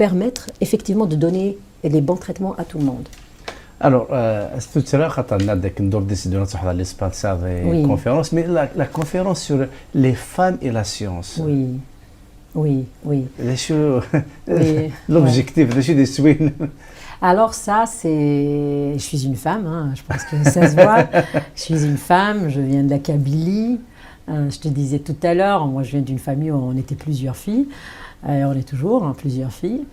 permettre effectivement de donner les bons traitements à tout le monde. Alors, tout à l'heure, on a dit que décision de l'espace de conférence, mais la conférence sur les femmes et la science. Oui. L'objectif, des swings. Alors ça, je suis une femme, hein, je pense que ça se voit. Je suis une femme, je viens de la Kabylie. Je te disais tout à l'heure, moi je viens d'une famille où on était plusieurs filles. On est toujours plusieurs filles.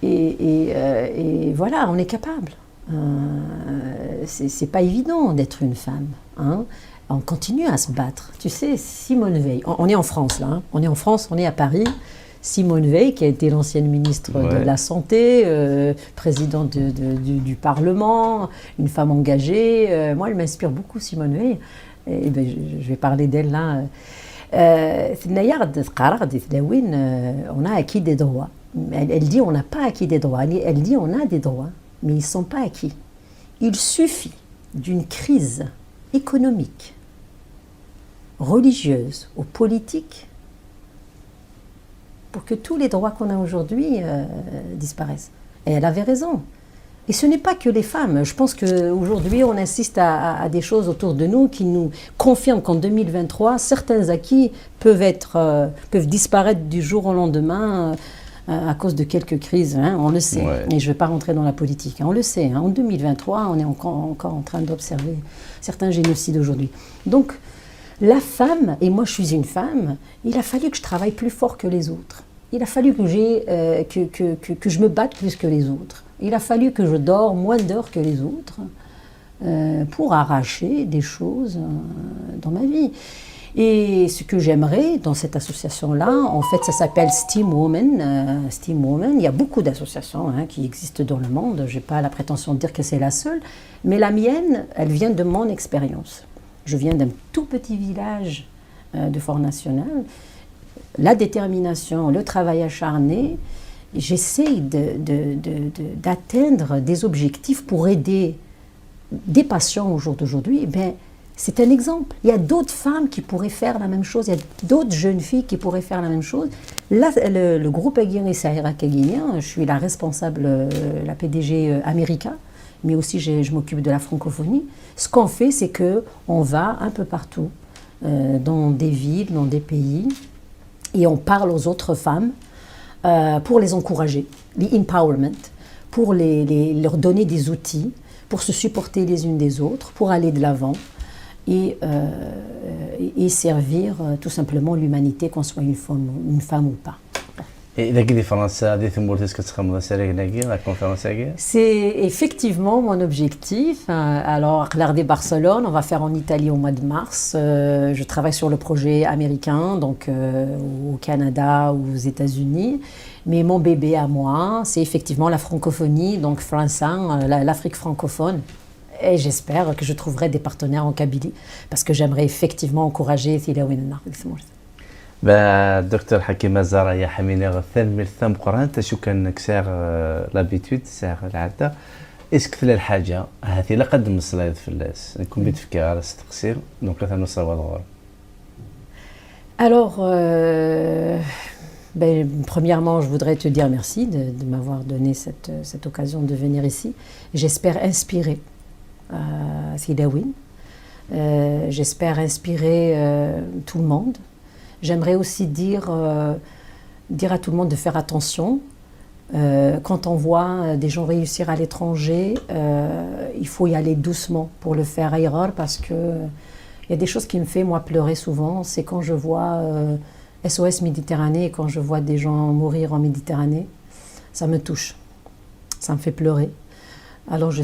Et voilà, on est capable. C'est pas évident d'être une femme. Hein. On continue à se battre. Tu sais, Simone Veil, on est en France là, hein. On est en France, on est à Paris. Simone Veil, qui a été l'ancienne ministre de la Santé, présidente du Parlement, une femme engagée. Moi, elle m'inspire beaucoup, Simone Veil. Et ben, je vais parler d'elle là. On a acquis des droits. Elle dit on n'a pas acquis des droits. Elle dit on a des droits, mais ils ne sont pas acquis. Il suffit d'une crise économique, religieuse ou politique pour que tous les droits qu'on a aujourd'hui disparaissent. Et elle avait raison. Et ce n'est pas que les femmes. Je pense qu'aujourd'hui, on assiste à des choses autour de nous qui nous confirment qu'en 2023, certains acquis peuvent disparaître du jour au lendemain à cause de quelques crises. Hein, on le sait. Et je ne vais pas rentrer dans la politique. Hein, on le sait. Hein, en 2023, on est encore en train d'observer certains génocides aujourd'hui. Donc, la femme, et moi je suis une femme, il a fallu que je travaille plus fort que les autres. Il a fallu que je me batte plus que les autres. Il a fallu que je dors moins d'heures que les autres pour arracher des choses dans ma vie. Et ce que j'aimerais dans cette association-là, en fait ça s'appelle STEAM Women. STEAM Women, il y a beaucoup d'associations qui existent dans le monde. Je n'ai pas la prétention de dire que c'est la seule, mais la mienne, elle vient de mon expérience. Je viens d'un tout petit village de Fort National. La détermination, le travail acharné, j'essaie d'atteindre des objectifs pour aider des patients au jour d'aujourd'hui. Ben, c'est un exemple. Il y a d'autres femmes qui pourraient faire la même chose. Il y a d'autres jeunes filles qui pourraient faire la même chose. Là, le groupe Aguirre Sahara Kaguinien, je suis la responsable, la PDG America, mais aussi je m'occupe de la francophonie. Ce qu'on fait, c'est qu'on va un peu partout, dans des villes, dans des pays, et on parle aux autres femmes pour les encourager, les empowerment, pour leur donner des outils, pour se supporter les unes des autres, pour aller de l'avant et servir tout simplement l'humanité, qu'on soit une femme ou pas. C'est effectivement mon objectif. Alors, regardez Barcelone, on va faire en Italie au mois de mars. Je travaille sur le projet américain, donc au Canada ou aux États-Unis. Mais mon bébé à moi, c'est effectivement la francophonie, donc l'Afrique francophone. Et j'espère que je trouverai des partenaires en Kabylie, parce que j'aimerais effectivement encourager Thilawinna. دكتور حكيمة زهرة يا حمينة غثان ملثام قران تشو كان كساغ لابيتود ساغ العادة اسكت للحاجة هذه لا قدم الصلاة في اللاس نكون بيتفكر على ستقصير دونك لا نصر والغور. Alors, premièrement, je voudrais te dire merci de m'avoir donné cette occasion de venir ici. J'espère inspirer Thilawin. J'espère inspirer tout le monde. J'aimerais aussi dire à tout le monde de faire attention. Quand on voit des gens réussir à l'étranger, il faut y aller doucement pour le faire ailleurs, parce que il y a des choses qui me font moi pleurer souvent. C'est quand je vois SOS Méditerranée et quand je vois des gens mourir en Méditerranée, ça me touche, ça me fait pleurer. Alors je